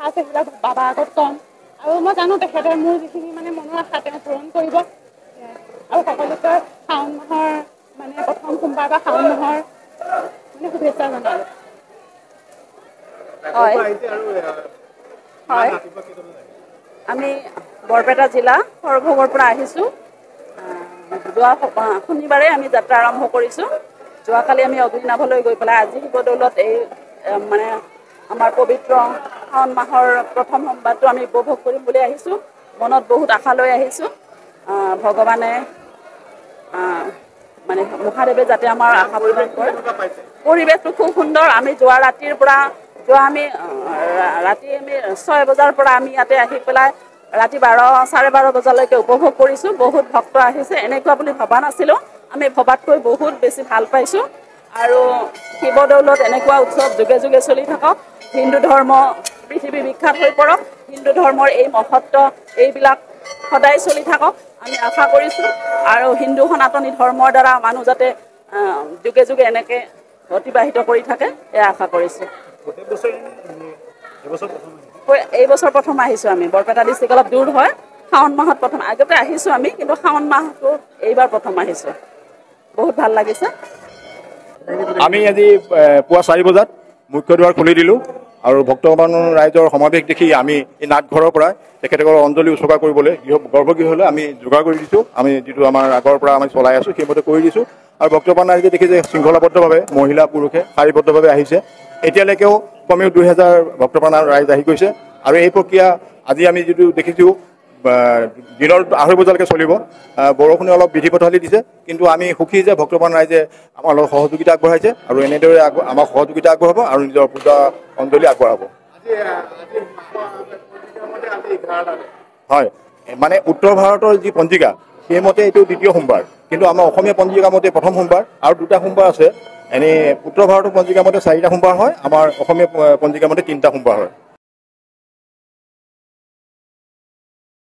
আশা আছে সেইবিলাক বাবাৰ আগত ক'ম আৰু মই জানো তেখেতে মোৰ যিখিনি মানে মনৰ আশা তেওঁ পূৰণ কৰিব আৰু সকলোকে শাওণ মাহৰ মানে প্ৰথম সোমবাৰ বা শাওণ মাহৰ মানে শুভেচ্ছা জনালোঁ। হয় হয় আমি বৰপেটা জিলা সৰভোগৰ পৰা আহিছোঁ। যোৱা শনিবাৰে আমি যাত্ৰা আৰম্ভ কৰিছোঁ। যোৱাকালি আমি অগ্নিনাভলৈ গৈ পেলাই আজি শিৱদৌলত এই মানে আমাৰ পবিত্ৰ শাওণ মাহৰ প্ৰথম সোমবাৰটো আমি উপভোগ কৰিম বুলি আহিছোঁ। মনত বহুত আশা লৈ আহিছোঁ। ভগৱানে মানে মহাদেৱে যাতে আমাৰ আশা পূৰণ কৰে। পৰিৱেশটো খুব সুন্দৰ। আমি যোৱা ৰাতিৰ পৰা ৰাতি আমি 6 বজাৰ পৰা আমি ইয়াতে আহি পেলাই ৰাতি 12, 12:30 বজালৈকে উপভোগ কৰিছোঁ। বহুত ভক্ত আহিছে এনেকুৱা বুলি ভবা নাছিলোঁ। আমি ভবাতকৈ বহুত বেছি ভাল পাইছোঁ আৰু শিৱদৌলত এনেকুৱা উৎসৱ যুগে যুগে চলি থাকক। হিন্দু ধৰ্ম পৃথিৱী বিখ্যাত হৈ পৰক। হিন্দু ধৰ্মৰ এই মহত্ব এইবিলাক সদায় চলি থাকক আমি আশা কৰিছোঁ আৰু হিন্দু সনাতনী ধৰ্মৰ দ্বাৰা মানুহ যাতে যুগে যুগে এনেকৈ অতিবাহিত কৰি থাকে এয়া আশা কৰিছোঁ। এই বছৰ প্ৰথম আহিছোঁ আমি। বৰপেটা ডিষ্ট্ৰিক্ট অলপ দূৰ হয়। শাওণ মাহত প্ৰথম আগতে আহিছোঁ আমি, কিন্তু শাওণ মাহটো এইবাৰ প্ৰথম আহিছোঁ। বহুত ভাল লাগিছে। আমি আজি পুৱা 4 বজাত মুখ্য দুৱাৰ খুলি দিলোঁ আৰু ভক্তবান ৰাইজৰ সমাৱেশ দেখি আমি এই নাটঘৰৰ পৰা তেখেতসকলৰ অঞ্জলি উৎসৰ্গা কৰিবলৈ গৰ্ভগৃহলৈ আমি যোগাৰ কৰি দিছোঁ। আমি যিটো আমাৰ আগৰ পৰা আমি চলাই আছোঁ সেইমতে কৰি দিছোঁ আৰু ভক্তবান ৰাইজে দেখি যে শৃংখলাবদ্ধভাৱে মহিলা পুৰুষে শাৰীবদ্ধভাৱে আহিছে। এতিয়ালৈকেও কমেও 2000 ভক্তবান ৰাইজ আহি গৈছে আৰু এই প্ৰক্ৰিয়া আজি আমি যিটো দেখিছোঁ দিনৰ 2:30 বজালৈকে চলিব। বৰষুণে অলপ বিধি পথালি দিছে, কিন্তু আমি সুখী যে ভক্তবান ৰাইজে আমাৰ লগত সহযোগিতা আগবঢ়াইছে আৰু এনেদৰে আমাক সহযোগিতা আগবঢ়াব আৰু নিজৰ পূজা অঞ্জলি আগবঢ়াব। হয়, মানে উত্তৰ ভাৰতৰ যি পঞ্জিকা সেইমতে এইটো দ্বিতীয় সোমবাৰ, কিন্তু আমাৰ অসমীয়া পঞ্জিকা মতে প্ৰথম সোমবাৰ আৰু 2টা সোমবাৰ আছে। এনেই উত্তৰ ভাৰতৰ পঞ্জিকা মতে 4টা সোমবাৰ হয়, আমাৰ অসমীয়া পঞ্জিকা মতে 3টা সোমবাৰ হয়।